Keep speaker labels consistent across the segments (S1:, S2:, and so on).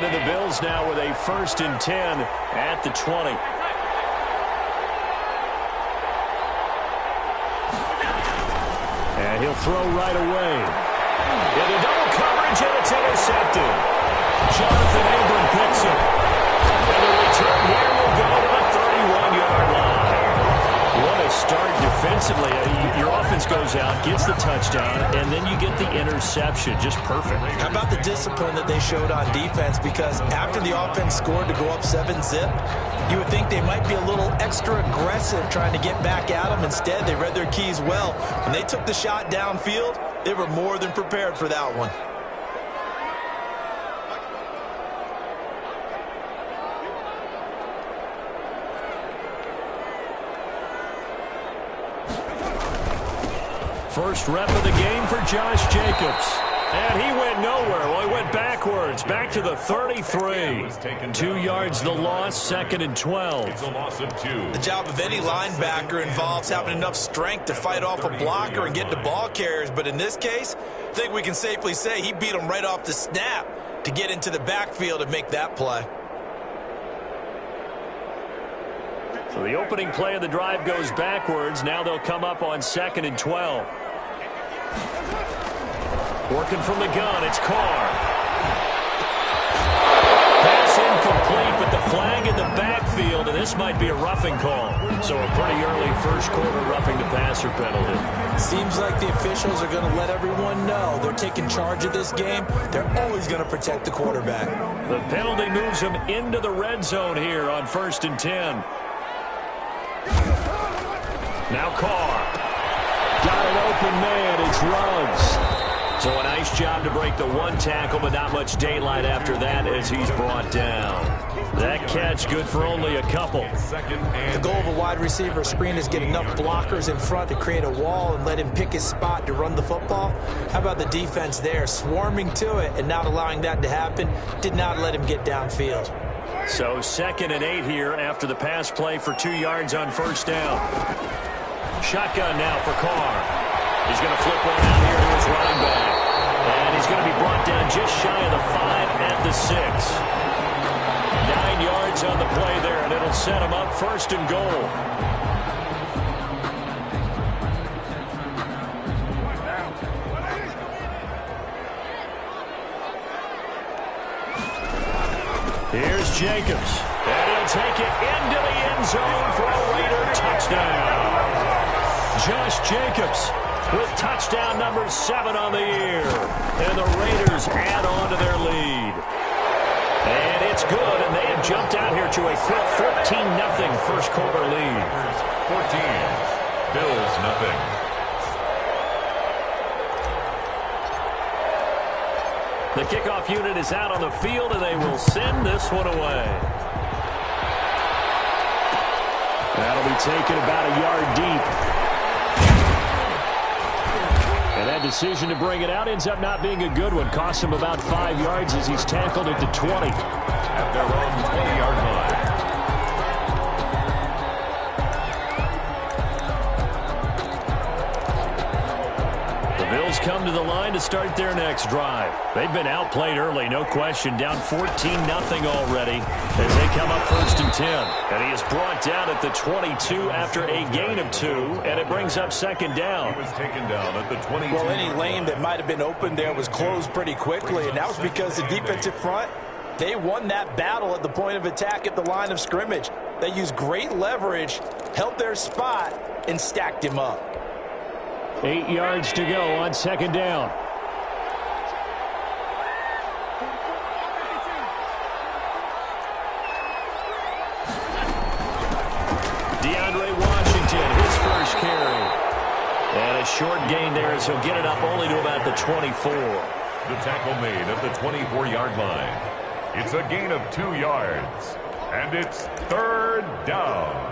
S1: And the Bills now with a 1st and 10 at the 20. And he'll throw right away. Into double coverage, and it's intercepted. Jonathan Abram picks it. And the return here will go to the 31-yard line. What a start defensively. Your offense goes out, gets the touchdown, and then you get the interception. Just perfect.
S2: How about the discipline that they showed on defense? Because after the offense scored to go up 7-zip, you would think they might be a little extra aggressive trying to get back at them. Instead, they read their keys well. When they took the shot downfield, they were more than prepared for that one.
S1: First rep of the game for Josh Jacobs. And he went nowhere. Well, he went backwards, back to the 33. 2 yards the loss, 2nd and 12.
S3: It's a loss of 2.
S2: The job of any linebacker involves having enough strength to fight off a blocker and get to ball carriers. But in this case, I think we can safely say he beat him right off the snap to get into the backfield and make that play.
S1: So the opening play of the drive goes backwards. Now they'll come up on 2nd and 12. Working from the gun, it's Carr. Pass incomplete, but the flag in the backfield, and this might be a roughing call. So a pretty early first quarter roughing the passer penalty.
S2: Seems like the officials are going to let everyone know they're taking charge of this game. They're always going to protect the quarterback.
S1: The penalty moves them into the red zone here on 1st and 10. Now Carr. Got an open man. It's Ruggs. So a nice job to break the one tackle, but not much daylight after that as he's brought down. That catch good for only a couple.
S2: The goal of a wide receiver screen is get enough blockers in front to create a wall and let him pick his spot to run the football. How about the defense there, swarming to it and not allowing that to happen? Did not let him get downfield.
S1: So 2nd and 8 here after the pass play for 2 yards on 1st down. Shotgun now for Carr. He's going to flip one out here to his running back. And he's going to be brought down just shy of the 5 at the 6. 9 yards on the play there, and it'll set him up 1st and goal. Here's Jacobs. And he'll take it into the end zone for a Raider touchdown. Josh Jacobs with touchdown number 7 on the year. And the Raiders add on to their lead. And it's good, and they have jumped out here to a quick 14-0 first quarter lead.
S3: 14, Bills nothing.
S1: The kickoff unit is out on the field, and they will send this one away. That'll be taken about a yard deep. And that decision to bring it out ends up not being a good one. Costs him about 5 yards as he's tackled at the 20.
S3: At their own 20-yard line.
S1: The Bills come to the line to start their next drive. They've been outplayed early, no question. Down 14-0 already as they come up 1st and 10. And he is brought down at the 22 after a gain of 2, and it brings up 2nd down.
S3: He was taken down at the 22.
S2: Well, any lane that might have been open there was closed pretty quickly, and that was because the defensive front, they won that battle at the point of attack at the line of scrimmage. They used great leverage, held their spot, and stacked him up.
S1: 8 yards to go on 2nd down. DeAndre Washington, his first carry. And a short gain there as he'll get it up only to about the 24.
S3: The tackle made at the 24-yard line. It's a gain of 2 yards. And it's 3rd down.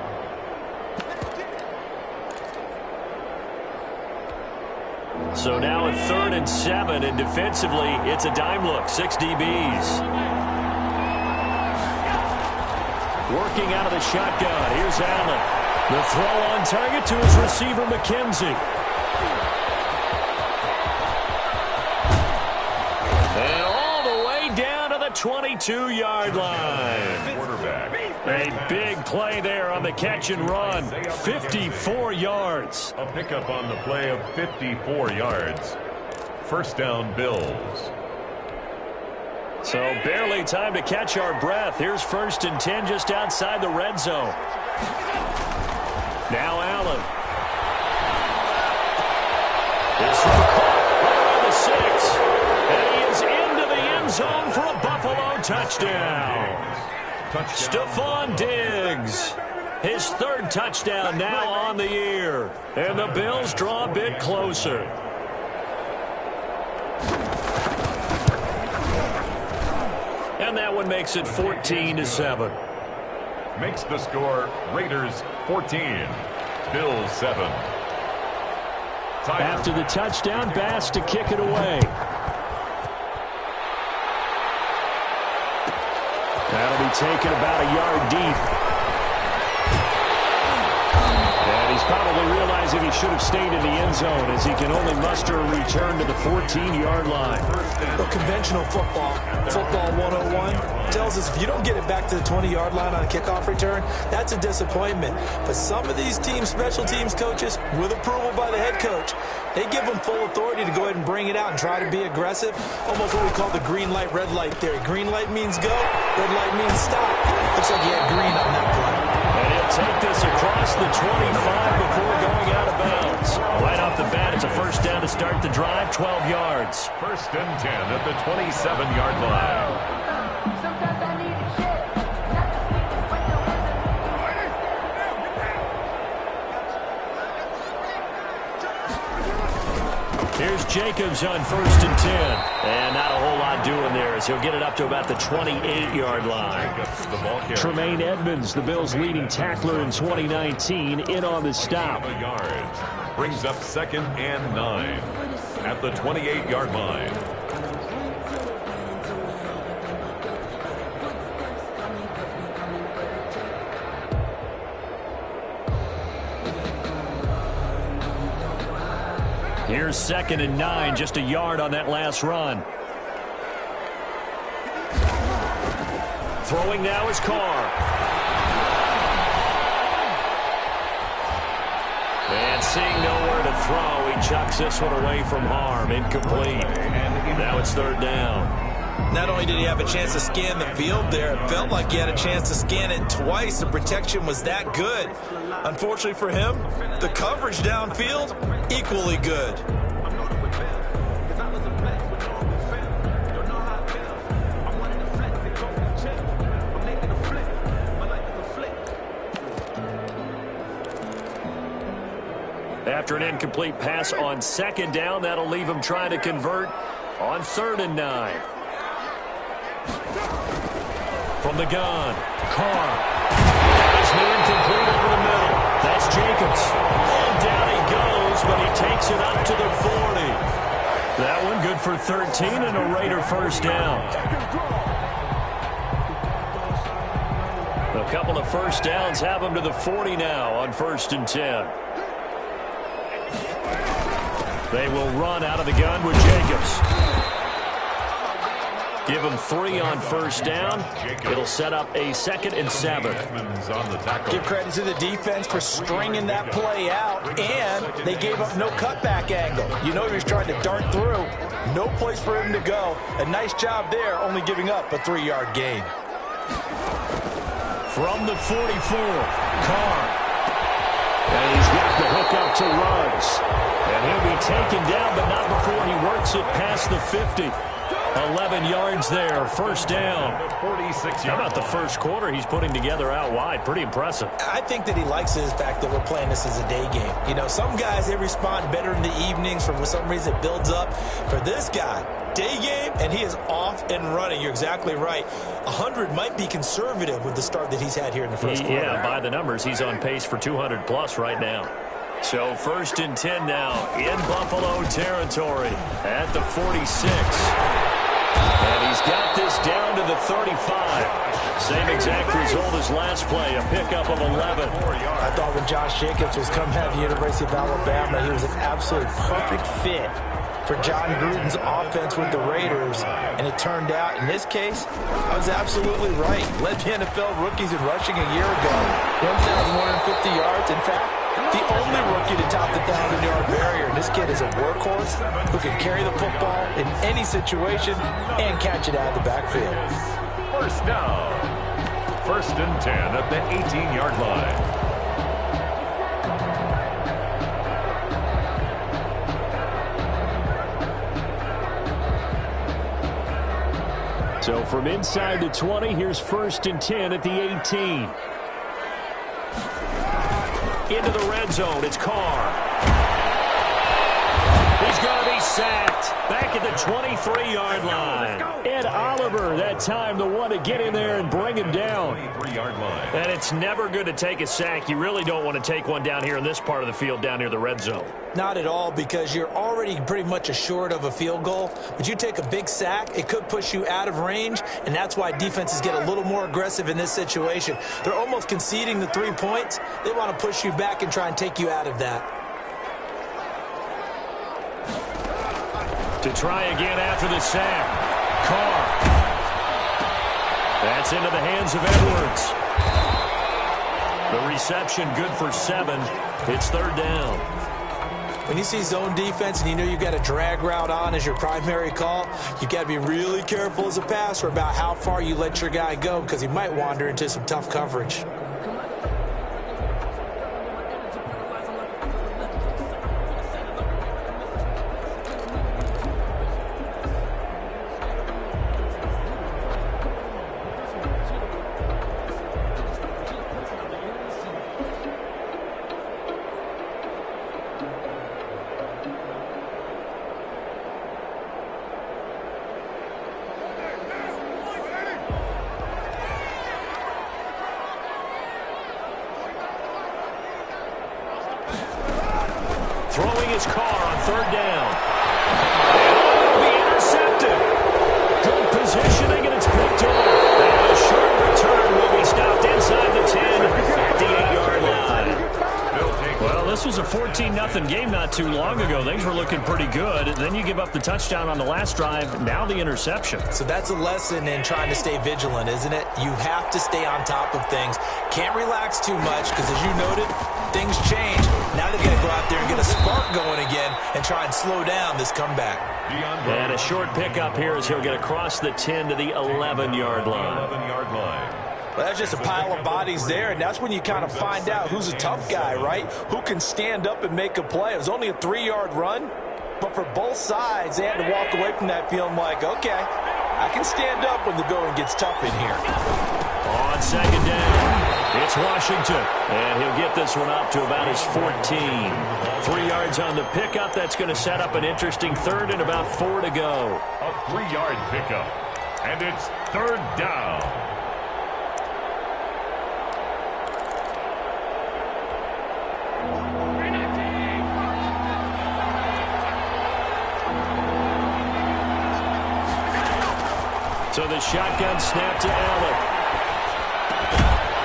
S1: So now a 3rd and 7, and defensively, it's a dime look. 6 DBs. Working out of the shotgun. Here's Allen. The throw on target to his receiver, McKenzie. And all the way down to the 22-yard line.
S3: Quarterback.
S1: A big play there on the catch and run. 54 yards.
S3: A pickup on the play of 54 yards. First down, Bills.
S1: So barely time to catch our breath. Here's 1st and 10 just outside the red zone. Now Allen. This one caught right on the 6. And he is into the end zone for a Buffalo touchdown. Stephon Diggs. His 3rd touchdown now on the year. And the Bills draw a bit closer. And that one makes it 14-7.
S3: Makes the score Raiders 14, Bills 7.
S1: After the touchdown, Bass to kick it away. That'll be taken about a yard deep. And he's probably realizing he should have stayed in the end zone as he can only muster a return to the 14-yard line.
S2: Well, conventional football 101, tells us if you don't get it back to the 20-yard line on a kickoff return, that's a disappointment. But some of these teams, special teams coaches, with approval by the head coach, they give them full authority to go ahead and bring it out and try to be aggressive. Almost what we call the green light, red light theory. Green light means go, red light means stop. Looks like he had green on that play.
S1: And he'll take this across the 25 before going out of bounds. Right off the bat, it's a first down to start the drive, 12 yards.
S3: 1st and 10 at the 27-yard line.
S1: Here's Jacobs on 1st and 10. And not a whole lot doing there as he'll get it up to about the 28-yard line. Tremaine Edmonds, the Bills' leading tackler in 2019, in on the stop.
S3: Brings up 2nd and 9 at the 28-yard line.
S1: Here's 2nd and 9, just a yard on that last run. Throwing now is Carr. And seeing nowhere to throw, he chucks this one away from harm. Incomplete. Now it's 3rd down.
S2: Not only did he have a chance to scan the field there, it felt like he had a chance to scan it twice. The protection was that good. Unfortunately for him, the coverage downfield, equally good.
S1: After an incomplete pass on 2nd down, that'll leave him trying to convert on 3rd and 9. From the gun, Carr. It's incomplete over the middle. That's Jacobs. And down he goes, but he takes it up to the 40. That one good for 13 and a Raider first down. A couple of first downs have him to the 40 now on 1st and 10. They will run out of the gun with Jacobs. Give him 3 on 1st down. It'll set up a 2nd and 7.
S2: Give credit to the defense for stringing that play out, and they gave up no cutback angle. You know he was trying to dart through. No place for him to go. A nice job there, only giving up a 3-yard gain.
S1: From the 44, Carr. And he's got the hook up to Ruggs. And he'll be taken down, but not before he works it past the 50. 11 yards there, first down.
S3: 46 yards.
S1: How about the first quarter he's putting together out wide? Pretty impressive.
S2: I think that he likes the fact that we're playing this as a day game. You know, some guys, they respond better in the evenings. For some reason, it builds up. For this guy, day game, and he is off and running. You're exactly right. 100 might be conservative with the start that he's had here in the first quarter.
S1: Yeah, by the numbers, he's on pace for 200-plus right now. So 1st and 10 now in Buffalo territory at the 46. And he's got this down to the 35. Same exact result as last play, a pickup of 11.
S2: I thought when Josh Jacobs was coming out of the University of Alabama, he was an absolute perfect fit for John Gruden's offense with the Raiders, and it turned out, in this case, I was absolutely right. Led the NFL rookies in rushing a year ago, 1,150 yards. In fact, the only rookie to top the 1,000-yard barrier. And this kid is a workhorse who can carry the football in any situation and catch it out of the backfield.
S3: First down. 1st and 10 at the 18-yard line.
S1: So from inside the 20, here's 1st and 10 at the 18. Into the red zone, it's Carr. He's going to be sacked. Back at the 23-yard line. Ed Oliver, that time, the one to get in there and bring him down.
S3: 23-yard line.
S1: And it's never good to take a sack. You really don't want to take one down here in this part of the field, down near the red zone.
S2: Not at all, because you're already pretty much assured of a field goal. But you take a big sack, it could push you out of range, and that's why defenses get a little more aggressive in this situation. They're almost conceding the 3 points. They want to push you back and try and take you out of that.
S1: To try again after the sack. Carr. That's into the hands of Edwards. The reception good for 7. It's 3rd down.
S2: When you see zone defense and you know you've got a drag route on as your primary call, you've got to be really careful as a passer about how far you let your guy go, because he might wander into some tough coverage.
S1: Throwing his Carr on 3rd down. Be intercepted. Good positioning, and it's picked off. And a short return will be stopped inside the 10 at the 8-yard line. Well, this was a 14-0 game not too long ago. Things were looking pretty good. Then you give up the touchdown on the last drive. Now the interception.
S2: So that's a lesson in trying to stay vigilant, isn't it? You have to stay on top of things. Can't relax too much, because as you noted, things change. Now they've got to go out there and get a spark going again and try and slow down this comeback.
S1: And a short pickup here as he'll get across the 10 to the 11-yard line.
S3: 11-yard line.
S2: Well, that's just a pile of bodies there, and that's when you kind of find out who's a tough guy, right? Who can stand up and make a play. It was only a 3-yard run, but for both sides, they had to walk away from that feeling like, okay, I can stand up when the going gets tough in here.
S1: On 2nd down, it's Washington, and he'll get this one up to about his 14. 3 yards on the pickup. That's going to set up an interesting 3rd and about 4 to go.
S3: A 3-yard pickup, and it's 3rd down.
S1: So the shotgun snap to Allen.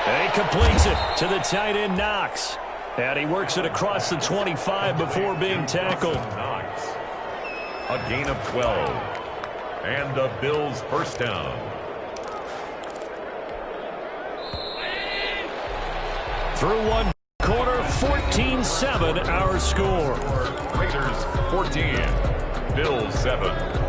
S1: And he completes it to the tight end, Knox. And he works it across the 25 before being tackled.
S3: Knox. A gain of 12. And the Bills' first down.
S1: Through one quarter, 14-7 our score.
S3: Raiders 14. Bills 7.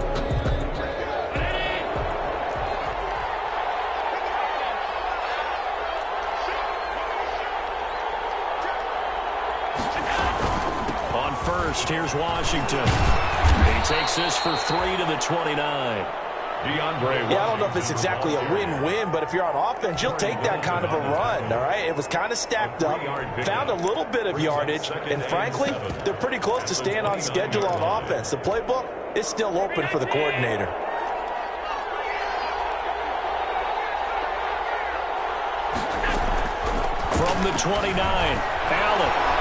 S1: Here's Washington. He takes this for 3 to the 29.
S2: Yeah, I don't know if it's exactly a win-win, but if you're on offense, you'll take that kind of a run, all right? It was kind of stacked up, found a little bit of yardage, and frankly, they're pretty close to staying on schedule on offense. The playbook is still open for the coordinator.
S1: From the 29, Allen.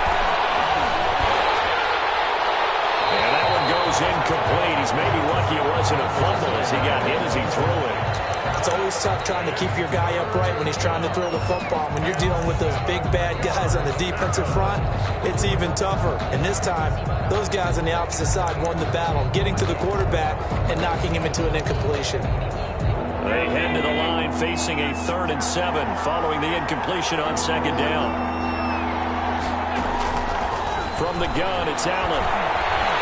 S1: Goes incomplete. He's maybe lucky it wasn't a fumble as he got hit as he threw it.
S2: It's always tough trying to keep your guy upright when he's trying to throw the football. When you're dealing with those big, bad guys on the defensive front, it's even tougher. And this time, those guys on the opposite side won the battle, getting to the quarterback and knocking him into an incompletion.
S1: They head to the line facing a 3rd and 7 following the incompletion on 2nd down. From the gun, it's Allen.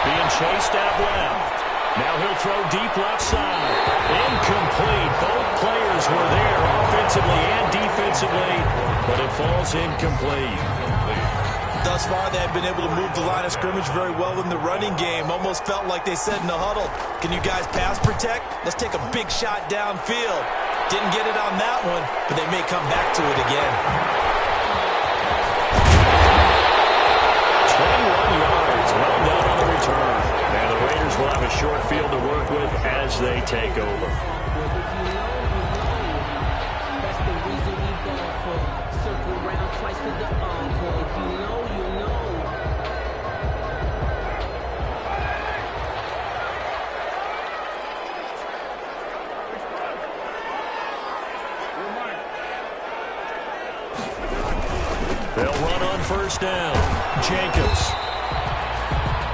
S1: Being chased out left. Now he'll throw deep left side. Incomplete. Both players were there offensively and defensively, but it falls incomplete.
S2: Thus far, they have been able to move the line of scrimmage very well in the running game. Almost felt like they said in the huddle, can you guys pass protect? Let's take a big shot downfield. Didn't get it on that one, but they may come back to it again.
S1: 21 yards. Well done on the return. And the Raiders will have a short field to work with as they take over.
S4: That's the reason we ball for. Circle around twice for the encore. If you know, you know.
S1: They'll run on 1st down. Jacobs.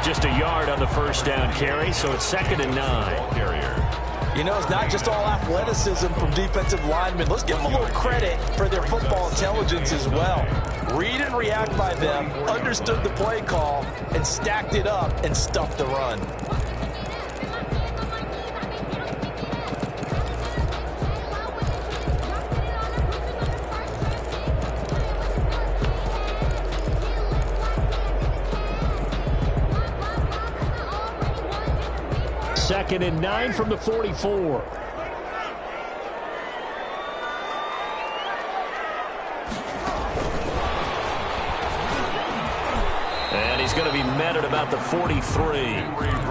S1: Just a yard on the 1st down carry, so it's 2nd and 9.
S2: You know, it's not just all athleticism from defensive linemen. Let's give them a little credit for their football intelligence as well. Read and react by them, understood the play call, and stacked it up and stuffed the run.
S1: Second and 9 from the 44. And he's going to be met at about the 43.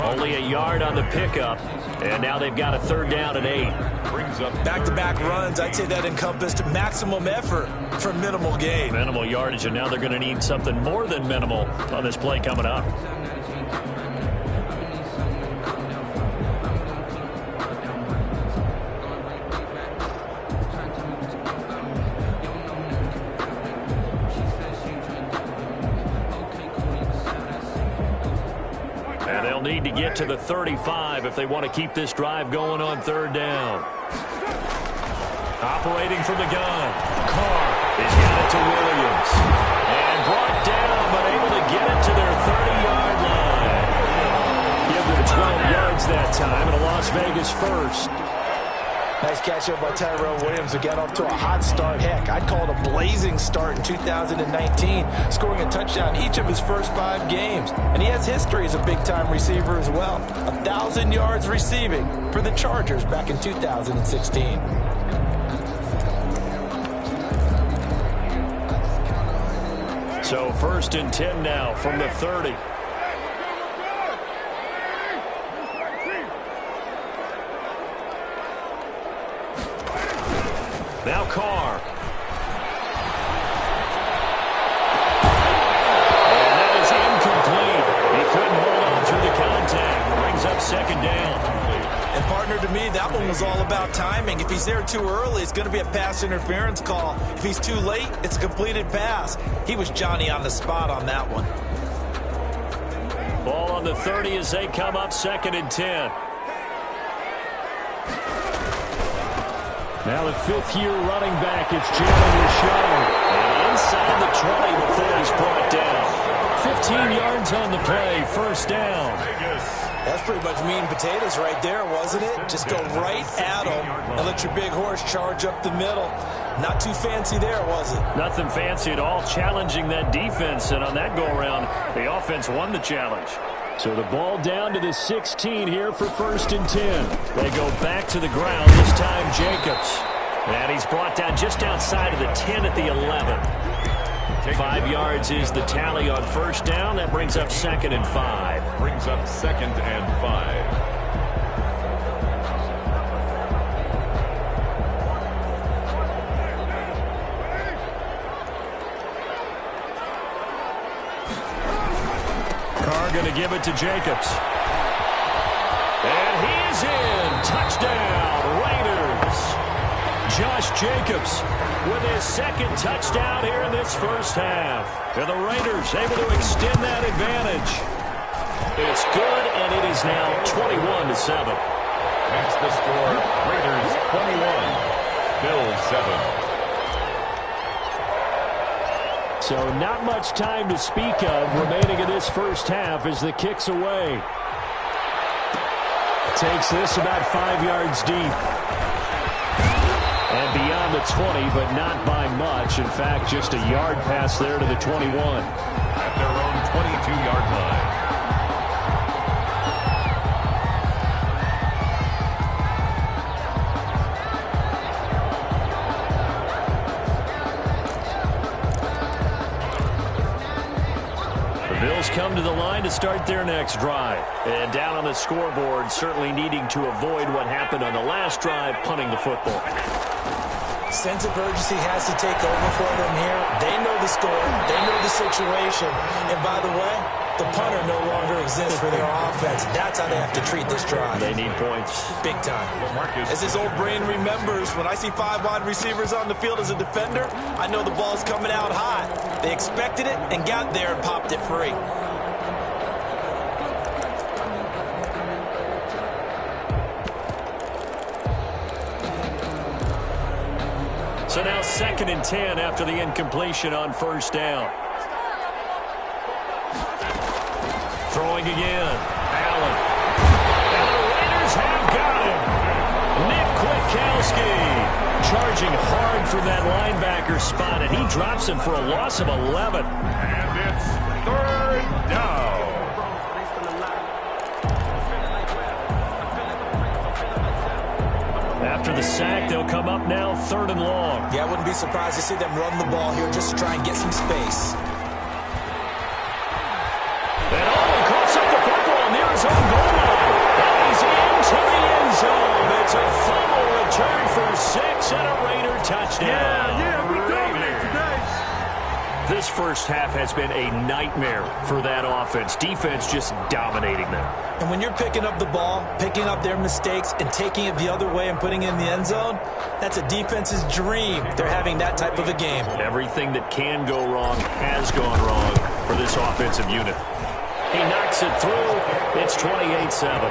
S1: Only a yard on the pickup. And now they've got a 3rd down and 8.
S2: Back-to-back runs, I'd say that encompassed maximum effort for minimal gain.
S1: Minimal yardage, and now they're going to need something more than minimal on this play coming up. Need to get to the 35 if they want to keep this drive going on 3rd down. Operating from the gun. Carr has got it to Williams. And brought down, but able to get it to their 30-yard line. Give them 12 yards that time, and a Las Vegas 1st.
S2: Nice catch up by Tyrell Williams, who got off to a hot start. Heck, I'd call it a blazing start in 2019, scoring a touchdown each of his first 5 games. And he has history as a big-time receiver as well. 1,000 yards receiving for the Chargers back in 2016.
S1: So 1st and 10 now from the 30. Now Carr. And that is incomplete. He couldn't hold on through the contact. Brings up 2nd down.
S2: And partner, to me, that one was all about timing. If he's there too early, it's going to be a pass interference call. If he's too late, it's a completed pass. He was Johnny on the spot on that one.
S1: Ball on the 30 as they come up 2nd and 10. Now the 5th-year running back, it's Jalen Richard. And inside the 20 before he's brought down. 15 yards on the play, 1st down.
S2: That's pretty much meat and potatoes right there, wasn't it? Just go right at him and let your big horse charge up the middle. Not too fancy there, was it?
S1: Nothing fancy at all, challenging that defense. And on that go-around, the offense won the challenge. So the ball down to the 16 here for 1st and 10. They go back to the ground, this time Jacobs. And he's brought down just outside of the 10 at the 11. 5 yards is the tally on 1st down. That brings up 2nd and 5.
S3: Brings up 2nd and 5.
S1: Going to give it to Jacobs. And he's in. Touchdown, Raiders. Jacobs with his second touchdown here in this first half. And the Raiders able to extend that advantage. It's good, and it is now 21-7.
S3: That's the score. Raiders 21, Bills 7.
S1: So not much time to speak of remaining in this first half as the kick's away. Takes this about 5 yards deep. And beyond the 20, but not by much. In fact, just a yard pass there to the 21.
S3: At their own 22-yard line.
S1: Bills come to the line to start their next drive. And down on the scoreboard, certainly needing to avoid what happened on the last drive, punting the football.
S2: Sense of urgency has to take over for them here. They know the score. They know the situation. And by the way, the punter no longer exists for their offense. That's how they have to treat this drive.
S1: They need points.
S2: Big time. As his old brain remembers, when I see 5 wide receivers on the field as a defender, I know the ball's coming out high. They expected it and got there and popped it free.
S1: So now 2nd and 10 after the incompletion on first down. Throwing again. Allen. And the Raiders have got him. Nick Kwiatkowski charging hard for that linebacker spot, and he drops him for a loss of 11.
S3: And it's 3rd down.
S1: After the sack, they'll come up now 3rd and long.
S2: Yeah, I wouldn't be surprised to see them run the ball here just to try and get some space.
S1: And coughs up the football near his own goal line. And he's into the end zone. It's a fumble return for 6 and a Raider touchdown.
S5: Yeah, we dominate today.
S1: This first half has been a nightmare for that offense. Defense just dominating them.
S2: And when you're picking up the ball, picking up their mistakes, and taking it the other way and putting it in the end zone, that's a defense's dream. They're having that type of a game.
S1: Everything that can go wrong has gone wrong for this offensive unit. He knocks it through. It's 28-7.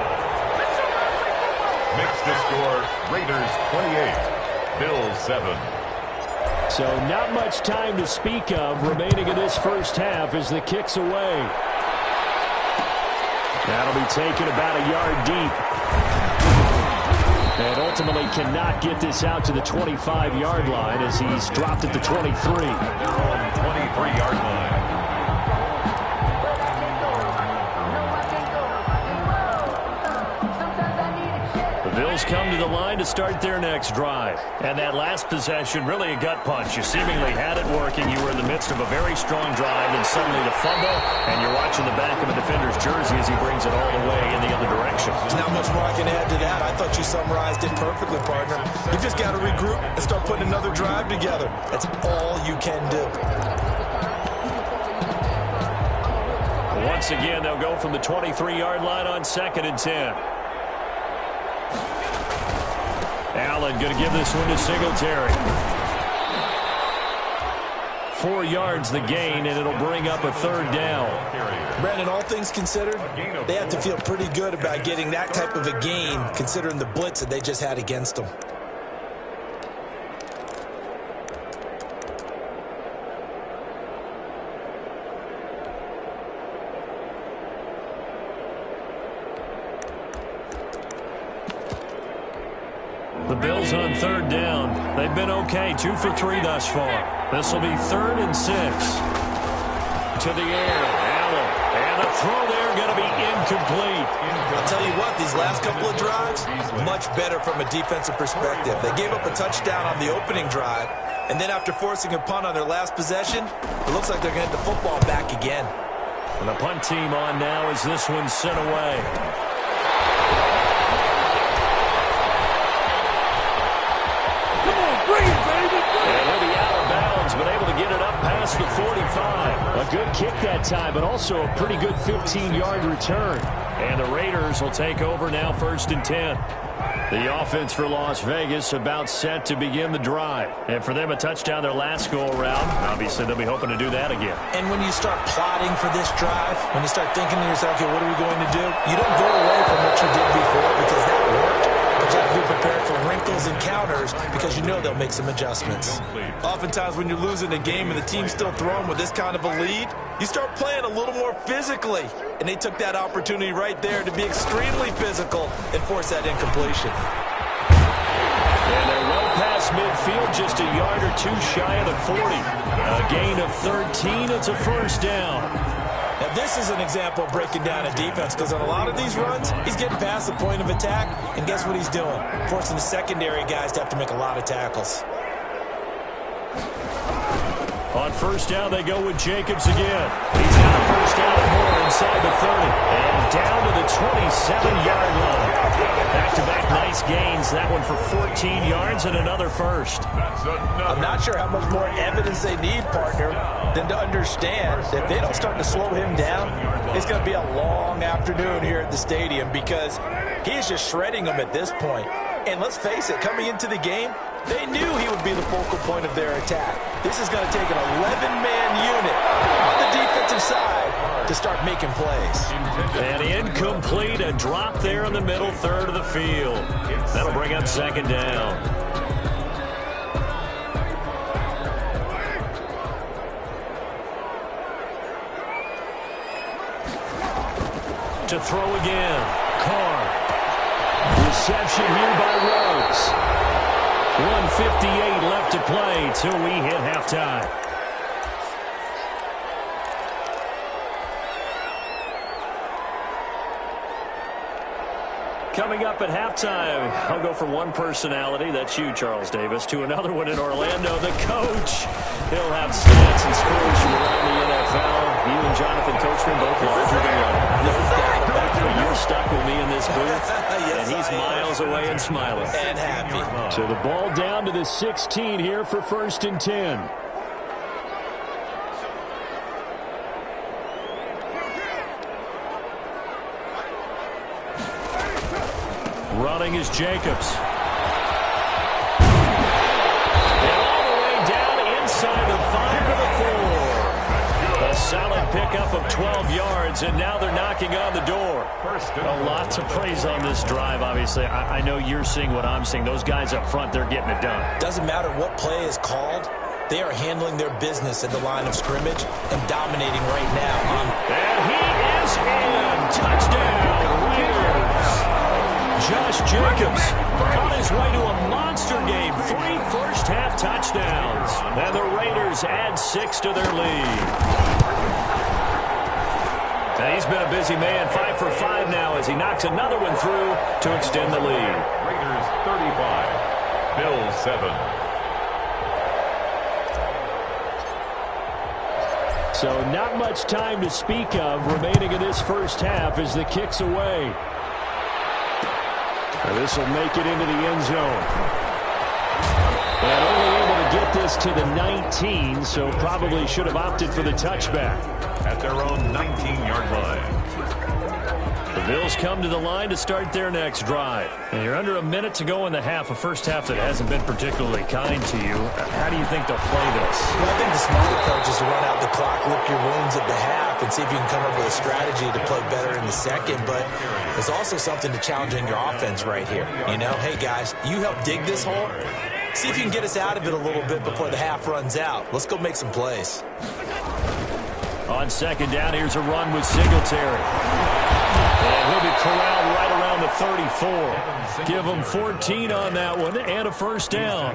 S3: Makes the score Raiders 28, Bills 7.
S1: So not much time to speak of remaining in this first half as the kick's away. That'll be taken about a yard deep. And ultimately cannot get this out to the 25-yard line as he's dropped at the 23.
S3: 23-yard line.
S1: The Bills come to the line to start their next drive. And that last possession, really a gut punch. You seemingly had it working. You were in the midst of a very strong drive, and suddenly the fumble, and you're watching the back of a defender's jersey as he brings it all the way in the other direction.
S2: There's not much more I can add to that. I thought you summarized it perfectly, partner. You just got to regroup and start putting another drive together. That's all you can do.
S1: Once again, they'll go from the 23-yard line on 2nd and 10. Allen going to give this one to Singletary. 4 yards the gain, and it'll bring up a 3rd down.
S2: Brandon, all things considered, they have to feel pretty good about getting that type of a gain, considering the blitz that they just had against them.
S1: The Bills on 3rd down. They've been okay, 2 for 3 thus far. This will be 3rd and 6. To the air, Allen. And the throw there going to be incomplete.
S2: I'll tell you what, these last couple of drives, much better from a defensive perspective. They gave up a touchdown on the opening drive, and then after forcing a punt on their last possession, it looks like they're going to get the football back again.
S1: And the punt team on now as this one's sent away. And he'll be out of bounds, but able to get it up past the 45. A good kick that time, but also a pretty good 15-yard return. And the Raiders will take over now 1st and 10. The offense for Las Vegas about set to begin the drive. And for them, a touchdown their last go-around. Obviously, they'll be hoping to do that again.
S2: And when you start plotting for this drive, when you start thinking to yourself, okay, what are we going to do? You don't go away from what you did before because that worked. But you have to be prepared for wrinkles and counters because you know they'll make some adjustments. Oftentimes when you're losing a game and the team's still throwing with this kind of a lead, you start playing a little more physically. And they took that opportunity right there to be extremely physical and force that incompletion.
S1: And they're well past midfield, just a yard or two shy of the 40. A gain of 13, it's a first down.
S2: Now, this is an example of breaking down a defense because on a lot of these runs, he's getting past the point of attack, and guess what he's doing? Forcing the secondary guys to have to make a lot of tackles.
S1: On first down, they go with Jacobs again. He's got a first down and more inside the 30. And down to the 27-yard line. Back-to-back nice gains. That one for 14 yards and another first.
S2: I'm not sure how much more evidence they need, partner, than to understand that if they don't start to slow him down, it's going to be a long afternoon here at the stadium because he is just shredding them at this point. And let's face it, coming into the game, they knew he would be the focal point of their attack. This is going to take an 11-man unit on the defensive side to start making plays.
S1: And incomplete, a drop there in the middle third of the field. That'll bring up second down. To throw again, Carr. Reception here by Rhodes. 1:58 left to play till we hit halftime. Coming up at halftime, I'll go from one personality, that's you, Charles Davis, to another one in Orlando, the coach. He'll have stats and scores from around the NFL. You and Jonathan Coachman both larger than life. But you're stuck with me in this booth,
S2: Yes,
S1: and he's miles away and smiling.
S2: And happy.
S1: So the ball down to the 16 here for first and 10. Running is Jacobs. And all the way down inside the 5 to the 4. A solid pickup of 12 yards, and now they're knocking on the door. A lot to praise on this drive, obviously. I know you're seeing what I'm seeing. Those guys up front, they're getting it done.
S2: Doesn't matter what play is called. They are handling their business at the line of scrimmage and dominating right now.
S1: And he is in. Touchdown, Raiders. Josh Jacobs on his way to a monster game. 3 first-half touchdowns. And the Raiders add 6 to their lead. And he's been a busy man, 5 for 5 now as he knocks another one through to extend the lead.
S3: Raiders 35, Bills 7.
S1: So not much time to speak of remaining in this first half as the kick's away. And this will make it into the end zone. And only able to get this to the 19, so probably should have opted for the touchback.
S3: At their own 19-yard line.
S1: The Bills come to the line to start their next drive. And you're under a minute to go in the half, a first half that hasn't been particularly kind to you. How do you think they'll play this?
S2: Well, I think the smart approach is to run out the clock, lick your wounds at the half, and see if you can come up with a strategy to play better in the second. But there's also something to challenging your offense right here. You know, hey, guys, you help dig this hole. See if you can get us out of it a little bit before the half runs out. Let's go make some plays.
S1: On second down, here's a run with Singletary. And he'll be corralled right around the 34. Give him 14 on that one and a first down.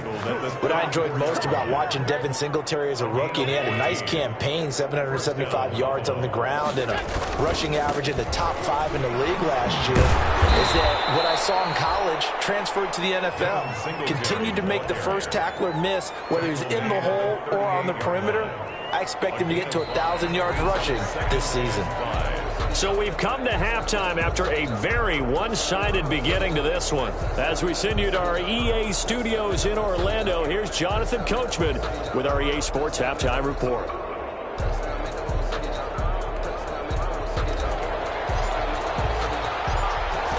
S2: What I enjoyed most about watching Devin Singletary as a rookie, and he had a nice campaign, 775 yards on the ground and a rushing average in the top 5 in the league last year, is that what I saw in college transferred to the NFL. Continued to make the first tackler miss, whether he's in the hole or on the perimeter. I expect him to get to 1,000 yards rushing this season.
S1: So we've come to halftime after a very one-sided beginning to this one. As we send you to our EA studios in Orlando, here's Jonathan Coachman with our EA Sports Halftime Report.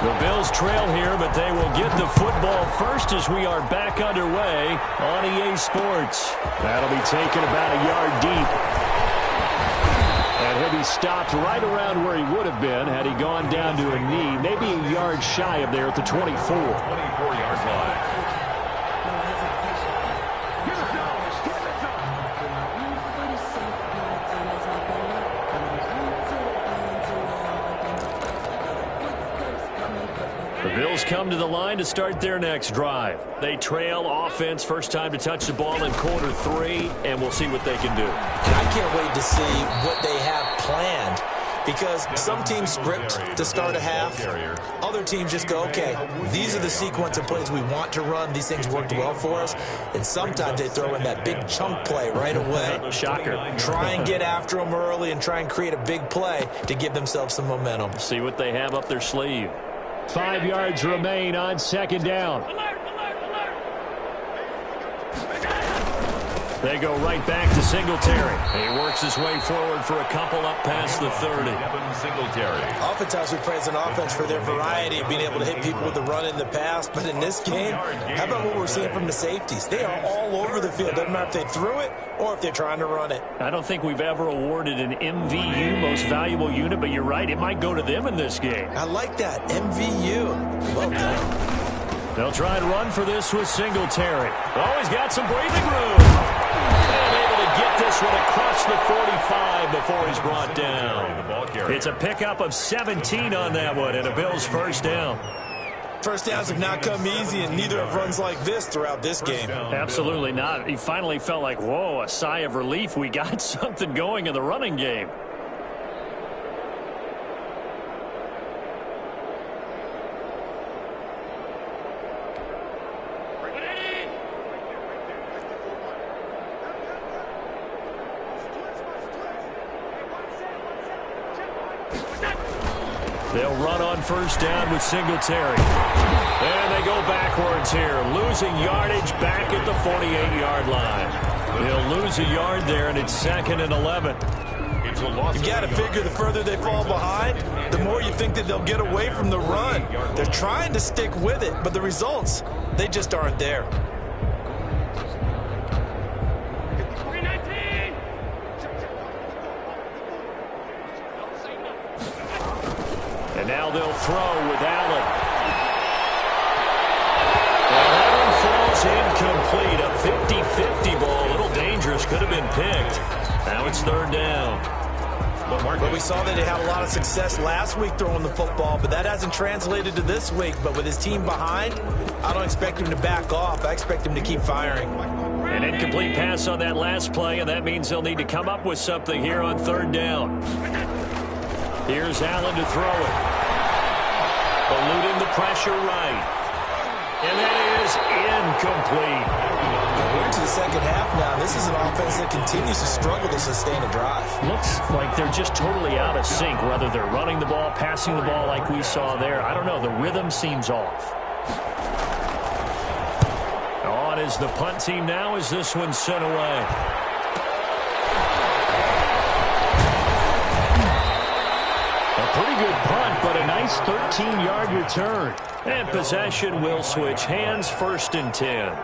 S1: The Bills trail here, but they will get the football first as we are back underway on EA Sports. That'll be taken about a yard deep. And he'll be stopped right around where he would have been had he gone down to a knee, maybe a yard shy of there at the 24.
S3: 24-yard line.
S1: The Bills come to the line to start their next drive. They trail offense, first time to touch the ball in quarter 3, and we'll see what they can do.
S2: And I can't wait to see what they have planned, because some teams script to start a half. Other teams just go, okay, these are the sequence of plays we want to run. These things worked well for us. And sometimes they throw in that big chunk play right away.
S1: Shocker.
S2: Try and get after them early and try and create a big play to give themselves some momentum.
S1: See what they have up their sleeve. 5 yards remain on second down. They go right back to Singletary. He works his way forward for a couple up past the 30.
S3: Singletary.
S2: Oftentimes we praise an offense for their variety of being able to hit people with the run in the pass. But in this game, how about what we're seeing from the safeties? They are all over the field. Doesn't matter if they threw it or if they're trying to run it.
S1: I don't think we've ever awarded an MVU, most valuable unit, but you're right. It might go to them in this game.
S2: I like that. MVU. Well done.
S1: They'll try and run for this with Singletary. Oh, he's got some breathing room. And able to get this one across the 45 before he's brought down. It's a pickup of 17 on that one, and a Bills first down.
S2: First downs have not come easy, and neither have runs like this throughout this game.
S1: Absolutely not. He finally felt like, whoa, a sigh of relief. We got something going in the running game. They'll run on first down with Singletary. And they go backwards here, losing yardage back at the 48-yard line. They'll lose a yard there, and it's 2nd and 11.
S2: You got to figure the further they fall behind, the more you think that they'll get away from the run. They're trying to stick with it, but the results, they just aren't there.
S1: And now they'll throw with Allen. And that one falls incomplete. A 50-50 ball. A little dangerous. Could have been picked. Now it's 3rd down.
S2: But we saw that they had a lot of success last week throwing the football, but that hasn't translated to this week. But with his team behind, I don't expect him to back off. I expect him to keep firing.
S1: An incomplete pass on that last play, and that means they'll need to come up with something here on 3rd down. Here's Allen to throw it. Eluding the pressure right. And that is incomplete.
S2: We're into the second half now. This is an offense that continues to struggle to sustain a drive.
S1: Looks like they're just totally out of sync, whether they're running the ball, passing the ball like we saw there. I don't know. The rhythm seems off. On is the punt team now as this one's sent away. Pretty good punt, but a nice 13-yard return. And possession will switch hands, 1st and 10.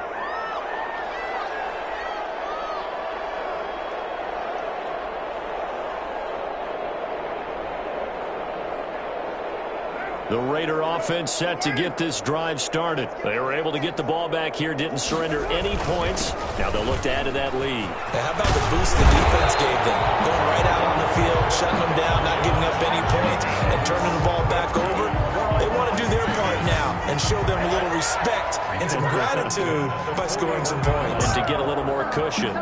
S1: The Raider offense set to get this drive started. They were able to get the ball back here, didn't surrender any points. Now they'll look to add to that lead.
S2: How about the boost the defense gave them? Going right out on the field, shutting them down, not giving up any points, and turning the ball back over. They want to do their part now and show them a little respect and some gratitude by scoring some points.
S1: And to get a little more cushion.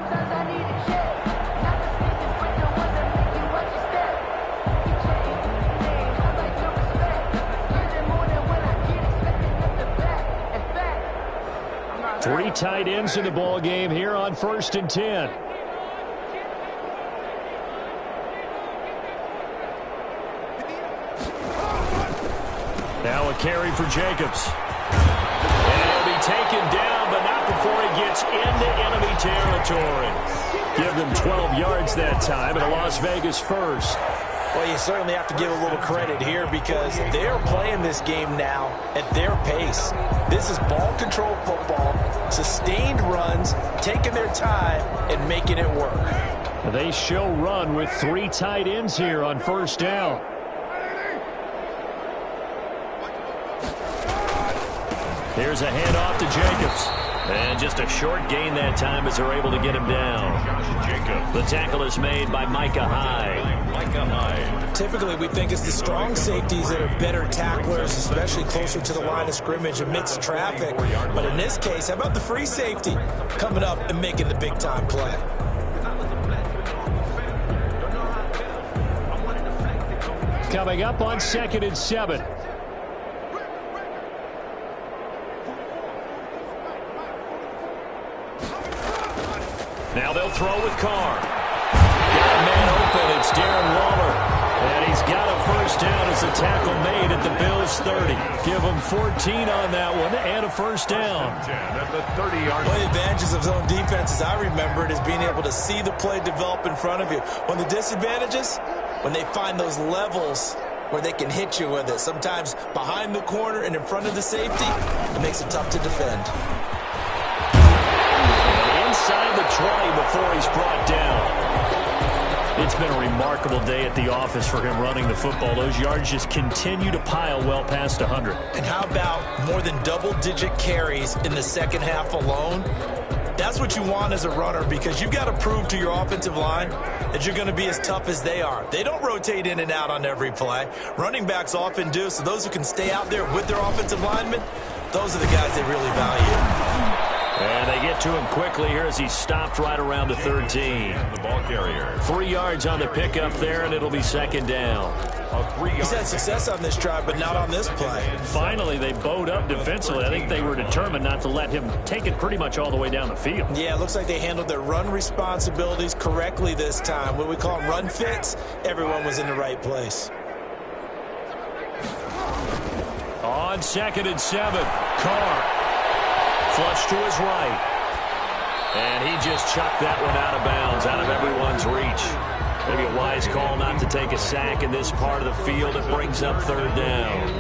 S1: Three tight ends in the ball game here on 1st and 10. Now a carry for Jacobs. And he'll be taken down, but not before he gets into enemy territory. Give them 12 yards that time, and a Las Vegas first.
S2: Well, you certainly have to give a little credit here because they're playing this game now at their pace. This is ball control football, sustained runs, taking their time, and making it work.
S1: They show run with 3 tight ends here on first down. Here's a handoff to Jacobs. And just a short gain that time as they're able to get him down. The tackle is made by Micah Hyde.
S2: Typically, we think it's the strong safeties that are better tacklers, especially closer to the line of scrimmage amidst traffic. But in this case, how about the free safety coming up and making the big-time play?
S1: Coming up on 2nd and 7. Now they'll throw with Carr. Got a man open. It's Darren Waller. And he's got a first down as a tackle made at the Bills' 30. Give him 14 on that one and a first down.
S3: At the 30-yard
S2: One of the advantages of zone defense, as I remember it, is being able to see the play develop in front of you. One of the disadvantages, when they find those levels where they can hit you with it. Sometimes behind the corner and in front of the safety, it makes it tough to defend.
S1: Inside the 20 before he's brought down. It's been a remarkable day at the office for him running the football. Those yards just continue to pile well past 100.
S2: And how about more than double-digit carries in the second half alone? That's what you want as a runner because you've got to prove to your offensive line that you're going to be as tough as they are. They don't rotate in and out on every play. Running backs often do, so those who can stay out there with their offensive linemen, those are the guys they really value.
S1: And they get to him quickly here as he's stopped right around the 13.
S3: The ball carrier.
S1: 3 yards on the pickup there, and it'll be second down.
S2: He's had success on this drive, but not on this play.
S1: Finally, they bowed up defensively. I think they were determined not to let him take it pretty much all the way down the field.
S2: Yeah, it looks like they handled their run responsibilities correctly this time. What we call run fits, everyone was in the right place.
S1: On 2nd and 7, Carr. Flush to his right. And he just chucked that one out of bounds, out of everyone's reach. Maybe a wise call not to take a sack in this part of the field. It brings up 3rd down.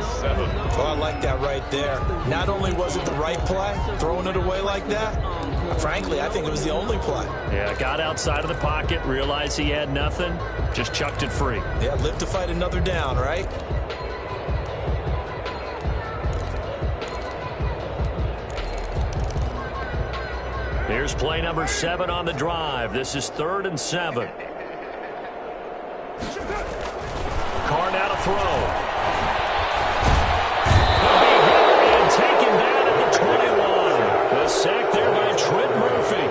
S2: Well, I like that right there. Not only was it the right play, throwing it away like that, frankly, I think it was the only play.
S1: Yeah, got outside of the pocket, realized he had nothing, just chucked it free.
S2: Yeah, live to fight another down, right?
S1: Here's play number 7 on the drive. This is 3rd and 7. Carr now to throw. He'll be hit and taken down at the 21. The sack there by Trent Murphy.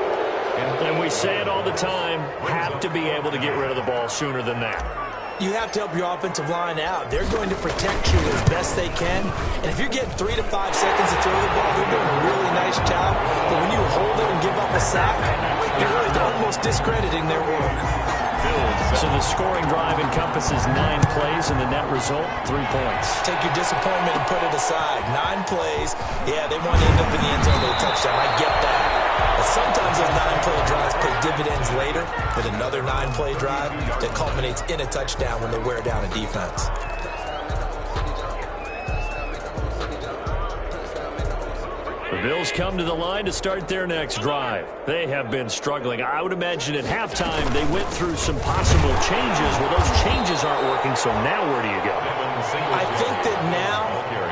S1: And we say it all the time, have to be able to get rid of the ball sooner than that.
S2: You have to help your offensive line out. They're going to protect you as best they can. And if you're getting 3 to 5 seconds to throw the ball, they're doing a really nice job. But when you hold it and give up a sack, you're really almost discrediting their work.
S1: So the scoring drive encompasses 9 plays, and the net result, 3 points.
S2: Take your disappointment and put it aside. 9 plays. Yeah, they want to end up in the end zone with a touchdown. I get that. But sometimes those 9-play drives pay dividends later with another 9-play drive that culminates in a touchdown when they wear down a defense.
S1: The Bills come to the line to start their next drive. They have been struggling. I would imagine at halftime they went through some possible changes. Well, those changes aren't working, so now where do you go?
S2: I think that now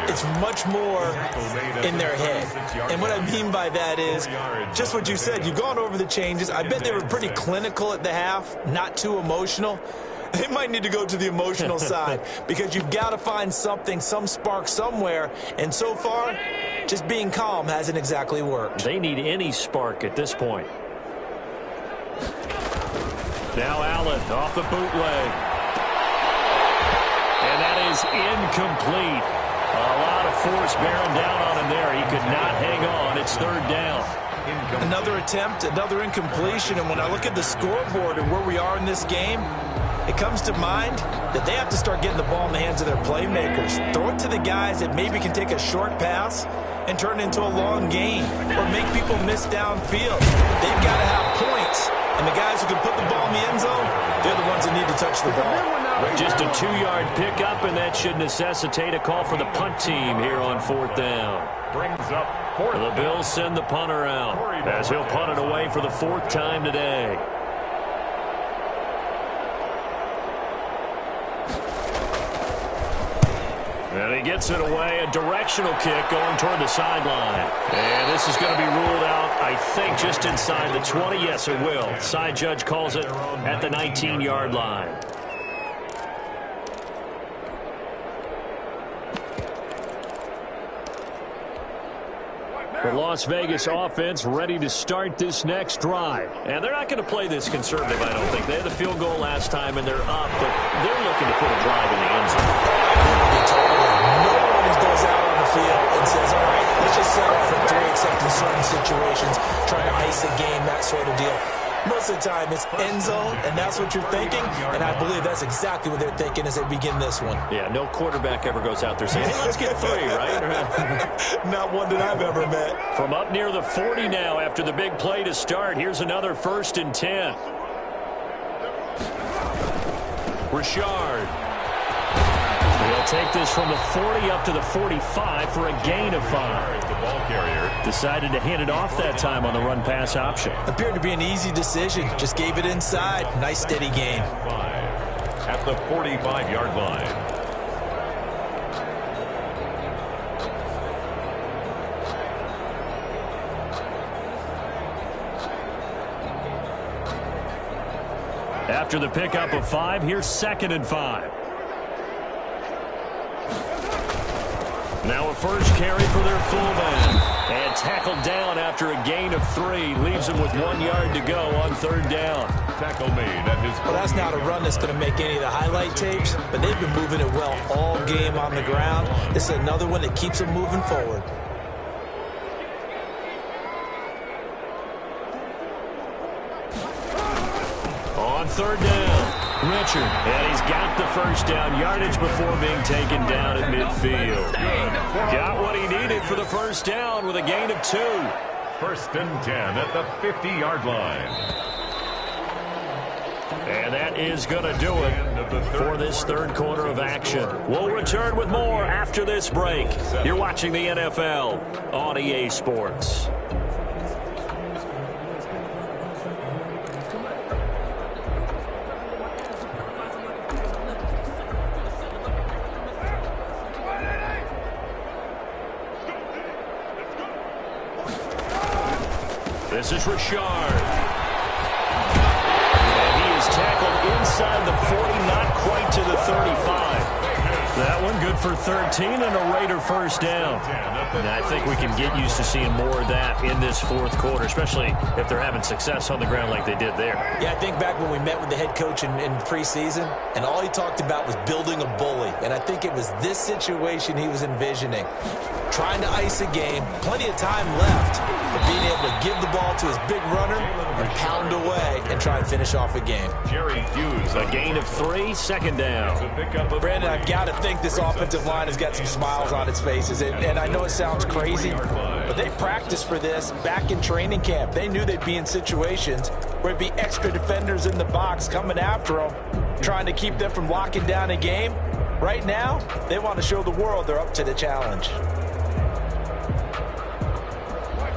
S2: it's much more in their head. And what I mean by that is just what you said. You've gone over the changes. I bet they were pretty clinical at the half, not too emotional. They might need to go to the emotional side because you've got to find something, some spark somewhere. And so far, just being calm hasn't exactly worked.
S1: They need any spark at this point. Now Allen off the bootleg. And that is incomplete. A lot of force bearing down on him there. He could not hang on. It's 3rd down.
S2: Another attempt, another incompletion. And when I look at the scoreboard and where we are in this game, it comes to mind that they have to start getting the ball in the hands of their playmakers. Throw it to the guys that maybe can take a short pass and turn it into a long gain or make people miss downfield. They've got to have points. And the guys who can put the ball in the end zone, they're the ones that need to touch the ball.
S1: Just a 2-yard pickup, and that should necessitate a call for the punt team here on 4th down.
S3: Brings up 4th down.
S1: The Bills send the punter out as he'll punt it away for the 4th time today. And he gets it away, a directional kick going toward the sideline. And this is going to be ruled out, I think, just inside the 20. Yes, it will. Side judge calls it at the 19-yard line. The Las Vegas offense ready to start this next drive. And they're not going to play this conservative, I don't think. They had the field goal last time, and they're up, but they're looking to put a drive in the end zone.
S2: Nobody goes out on the field and says, all right, let's just settle for 3, except in certain situations, trying to ice a game, that sort of deal. Most of the time, it's end zone, and that's what you're thinking, and I believe that's exactly what they're thinking as they begin this one.
S1: Yeah, no quarterback ever goes out there saying, hey, let's get 3, right?
S2: Not one that I've ever met.
S1: From up near the 40 now after the big play to start, here's another 1st and 10. Richard. He'll take this from the 40 up to the 45 for a gain of 5.
S3: The ball carrier
S1: decided to hand it off that time on the run-pass option.
S2: Appeared to be an easy decision. Just gave it inside. Nice, steady gain.
S3: 5 at the 45-yard line.
S1: After the pickup of 5, here's 2nd and 5. Now a first carry for their fullback. And tackled down after a gain of 3. Leaves him with 1 yard to go on 3rd down.
S3: Tackle made at his.
S2: Well, that's not a run that's going to make any of the highlight tapes, but they've been moving it well all game on the ground. This is another one that keeps them moving forward.
S1: On 3rd down. Richard, and he's got the first down yardage before being taken down at midfield. Got what he needed for the first down with a gain of 2.
S3: 1st and 10 at the 50-yard line.
S1: And that is going to do it for this 3rd quarter of action. We'll return with more after this break. You're watching the NFL on EA Sports. This is Richard. And he is tackled inside the 40, not quite to the 35. That one good for 13 and a Raider first down. And I think we can get used to seeing more of that in this 4th quarter, especially if they're having success on the ground like they did there.
S2: Yeah, I think back when we met with the head coach in preseason, and all he talked about was building a bully. And I think it was this situation he was envisioning. Trying to ice a game, plenty of time left, but being able to give the ball to his big runner and pound away and try and finish off a game.
S3: Jerry Hughes,
S1: a gain of 3, 2nd down.
S2: Brandon, I've got to think this offensive line has got some smiles on its faces. And I know it sounds crazy, but they practiced for this back in training camp. They knew they'd be in situations where it'd be extra defenders in the box coming after them, trying to keep them from locking down a game. Right now, they want to show the world they're up to the challenge.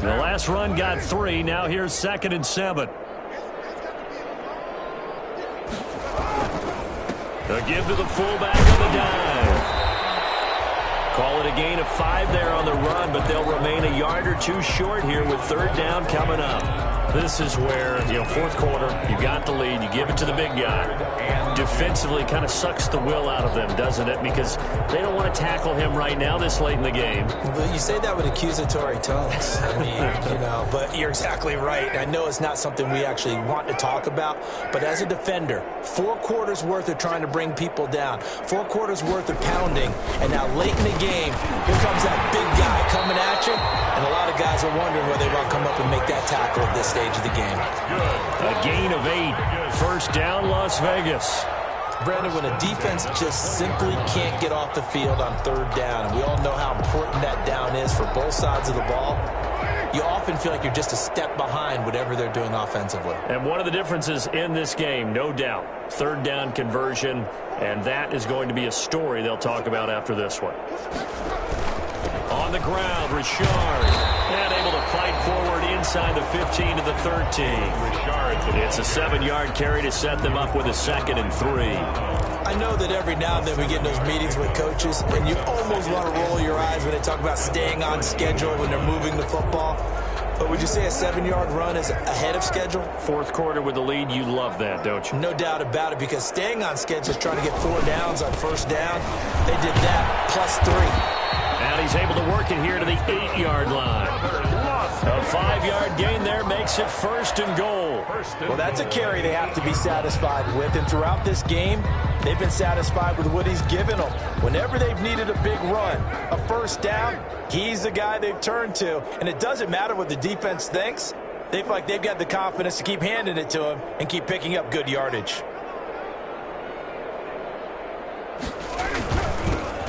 S1: The last run got 3. Now here's 2nd and 7. A give to the fullback on the dive. Call it a gain of 5 there on the run, but they'll remain a yard or 2 short here with 3rd down coming up. This is where, 4th quarter, you got the lead, you give it to the big guy. Defensively kind of sucks the will out of them, doesn't it? Because they don't want to tackle him right now this late in the game.
S2: Well, you say that with accusatory tones. I mean, but you're exactly right. I know it's not something we actually want to talk about, but as a defender, 4 quarters worth of trying to bring people down, 4 quarters worth of pounding, and now late in the game, here comes that big guy coming at you, and a lot of guys are wondering whether they want to come up and make that tackle at this stage of the game.
S1: A gain of 8. First down, Las Vegas.
S2: Brandon, when a defense just simply can't get off the field on 3rd down, and we all know how important that down is for both sides of the ball, you often feel like you're just a step behind whatever they're doing offensively.
S1: And one of the differences in this game, no doubt, third down conversion, and that is going to be a story they'll talk about after this one. On the ground, Richard, and able to fight forward inside the 15 to the 13. It's a 7-yard carry to set them up with a 2nd and 3.
S2: I know that every now and then we get in those meetings with coaches, and you almost want to roll your eyes when they talk about staying on schedule when they're moving the football. But would you say a 7-yard run is ahead of schedule?
S1: Fourth quarter with the lead, you love that, don't you?
S2: No doubt about it, because staying on schedule is trying to get 4 downs on first down. They did that, plus 3.
S1: And he's able to work it here to the 8-yard line. A 5-yard gain there makes it 1st and goal.
S2: Well, that's a carry they have to be satisfied with. And throughout this game, they've been satisfied with what he's given them. Whenever they've needed a big run, a first down, he's the guy they've turned to. And it doesn't matter what the defense thinks. They feel like they've got the confidence to keep handing it to him and keep picking up good yardage.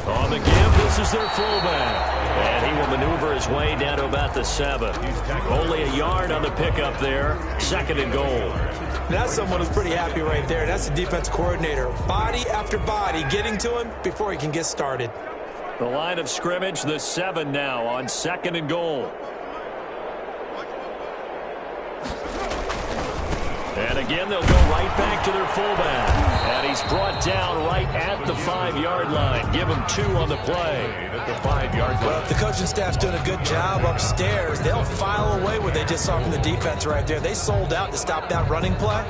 S1: On the give, this is their fullback. And he will maneuver his way down to about the 7. Only a yard on the pickup there. 2nd and goal.
S2: That's someone who's pretty happy right there. That's the defense coordinator. Body after body getting to him before he can get started.
S1: The line of scrimmage, the 7 now on 2nd and goal. And again, they'll go right back to their fullback. And he's brought down right at the 5-yard line. Give him 2 on the play.
S3: At the 5-yard line.
S2: Well, if the coaching staff's doing a good job upstairs, they'll file away what they just saw from the defense right there. They sold out to stop that running play.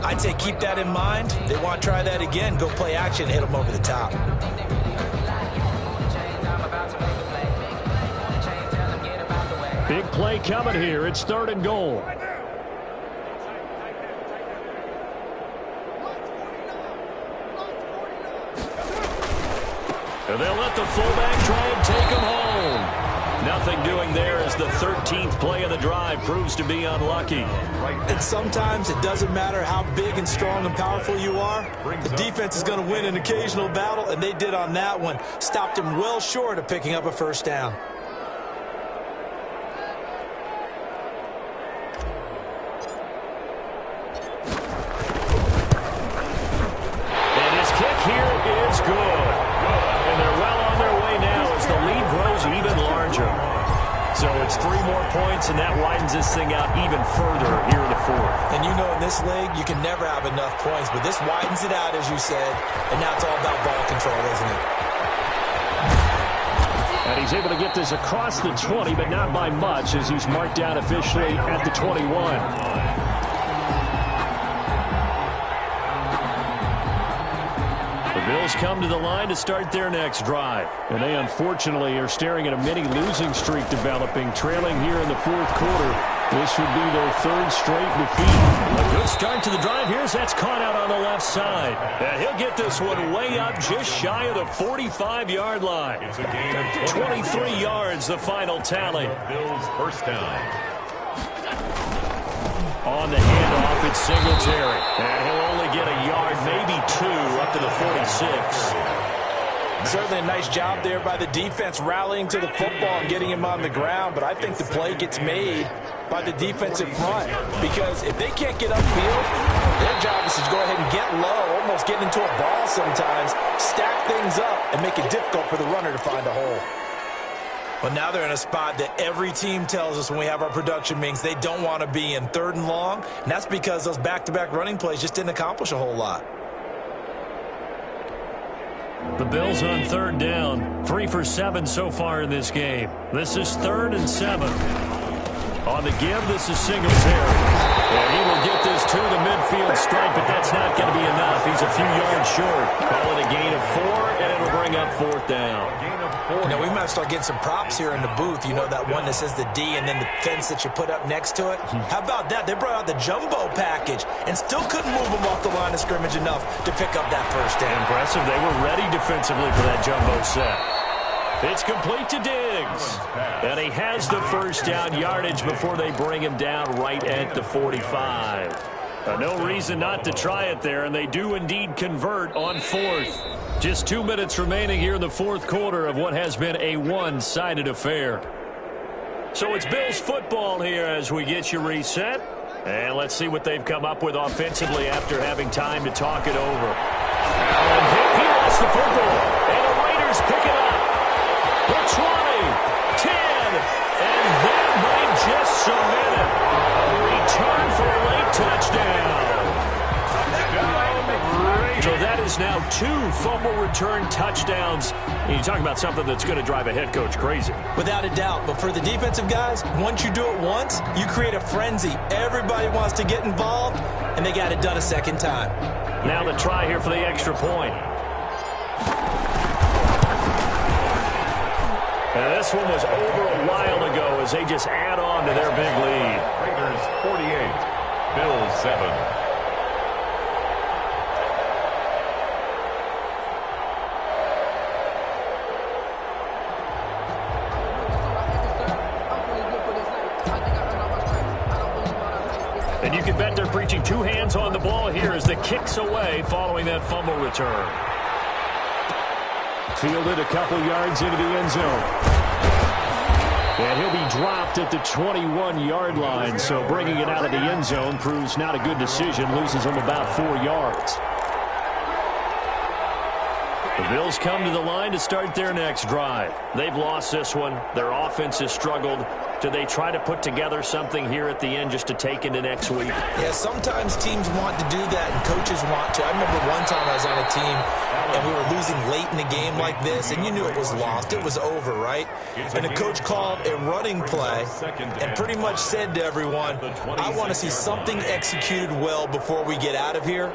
S2: I'd say keep that in mind. They want to try that again. Go play action, hit them over the top.
S1: Big play coming here. It's 3rd and goal. And they'll let the fullback try and take him home. Nothing doing there as the 13th play of the drive proves to be unlucky.
S2: And sometimes it doesn't matter how big and strong and powerful you are. The defense is going to win an occasional battle, and they did on that one. Stopped him well short of picking up a first down.
S1: And his kick here is good. And they're well on their way now as the lead grows even larger. So it's 3 more points, and that widens this thing out even further here in the 4th.
S2: And you know in this league, you can never have enough points, but this widens it out, as you said, and now it's all about ball control, isn't it?
S1: And he's able to get this across the 20, but not by much, as he's marked out officially at the 21. Bills come to the line to start their next drive. And they unfortunately are staring at a mini losing streak developing, trailing here in the 4th quarter. This would be their 3rd straight defeat. A good start to the drive. Here's that's caught out on the left side. And he'll get this one way up just shy of the 45-yard line.
S3: It's a gain of
S1: 23 yards, the final tally.
S3: Bills first down.
S1: On the handoff, it's Singletary. And he'll only get a yard, maybe 2, up to the 46.
S2: Certainly a nice job there by the defense rallying to the football and getting him on the ground, but I think the play gets made by the defensive front, because if they can't get upfield, their job is to go ahead and get low, almost get into a ball sometimes, stack things up, and make it difficult for the runner to find a hole. But now they're in a spot that every team tells us when we have our production meetings they don't want to be in, 3rd and long, and that's because those back-to-back running plays just didn't accomplish a whole lot.
S1: The Bills on 3rd down, 3 for 7 so far in this game. This is 3rd and 7. On the give, this is Singletary. And he will get this to the midfield stripe, but that's not going to be enough. He's a few yards short. Call it a gain of 4, and it'll bring up 4th down.
S2: You know, we might start getting some props here in the booth. You know, that one that says the D and then the fence that you put up next to it. How about that? They brought out the jumbo package and still couldn't move them off the line of scrimmage enough to pick up that first down.
S1: Impressive. They were ready defensively for that jumbo set. It's complete to Diggs. And he has the first down yardage before they bring him down right at the 45. No reason not to try it there, and they do indeed convert on 4th. Just 2 minutes remaining here in the 4th quarter of what has been a one-sided affair. So it's Bills football here as we get you reset. And let's see what they've come up with offensively after having time to talk it over. Allen hit. He lost the football. And the Raiders pick it up. The 20, 10, and that might just cement it. A return for a late touchdown. So that is now 2 fumble return touchdowns. And you talk about something that's going to drive a head coach crazy.
S2: Without a doubt. But for the defensive guys, once you do it once, you create a frenzy. Everybody wants to get involved, and they got it done a second time.
S1: Now the try here for the extra point. And this one was over a while ago as they just add on to their big lead.
S3: Raiders 48, Bills 7.
S1: And you can bet they're preaching 2 hands on the ball here as the kick's away following that fumble return. Fielded a couple yards into the end zone. And he'll be dropped at the 21-yard line, so bringing it out of the end zone proves not a good decision, loses him about 4 yards. The Bills come to the line to start their next drive. They've lost this one. Their offense has struggled. Do they try to put together something here at the end just to take into next week?
S2: Yeah, sometimes teams want to do that and coaches want to. I remember one time I was on a team and we were losing late in the game like this, and you knew it was lost. It was over, right? And the coach called a running play and pretty much said to everyone, I want to see something executed well before we get out of here.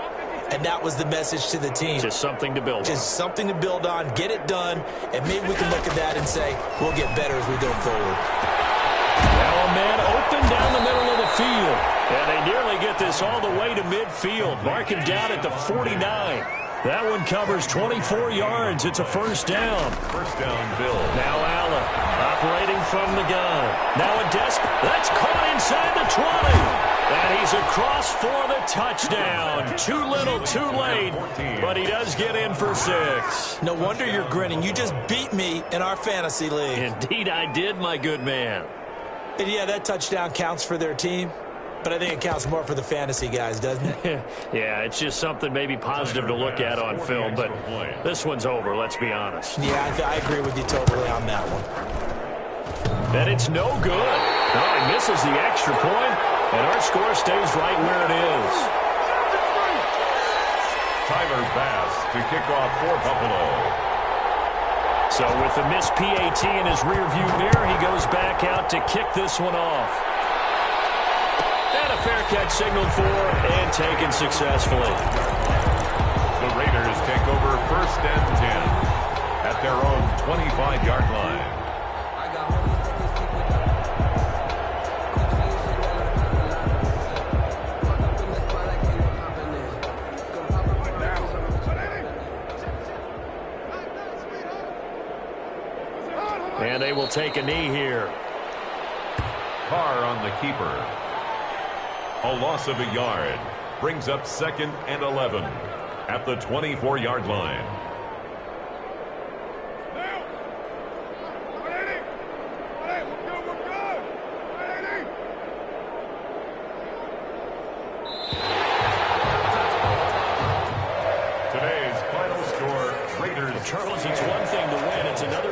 S2: And that was the message to the team.
S1: Just something to build on.
S2: Just something to build on, get it done, and maybe we can look at that and say, we'll get better as we go forward.
S1: Now a man open down the middle of the field. And they nearly get this all the way to midfield. Mark him down at the 49. That one covers 24 yards. It's a first down.
S3: First down, Bills.
S1: Now Allen operating from the gun. Now a that's caught inside the 20. And he's across for the touchdown. Too little, too late. But he does get in for 6.
S2: No wonder you're grinning. You just beat me in our fantasy league.
S1: Indeed I did, my good man.
S2: And yeah, that touchdown counts for their team. But I think it counts more for the fantasy guys, doesn't it?
S1: Yeah, it's just something maybe positive to look at on film. But this one's over, let's be honest.
S2: Yeah, I agree with you totally on that one.
S1: And it's no good. Oh, he misses the extra point. And our score stays right where it is.
S3: Tyler Bass to kick off for Buffalo.
S1: So with the missed PAT in his rearview mirror, he goes back out to kick this one off. And a fair catch signaled for and taken successfully.
S3: The Raiders take over 1st and 10 at their own 25-yard line.
S1: And they will take a knee here.
S3: Carr on the keeper. A loss of a yard. Brings up 2nd and 11 at the 24-yard line. Today's final score, Raiders.
S1: Charles, it's one thing to win. It's another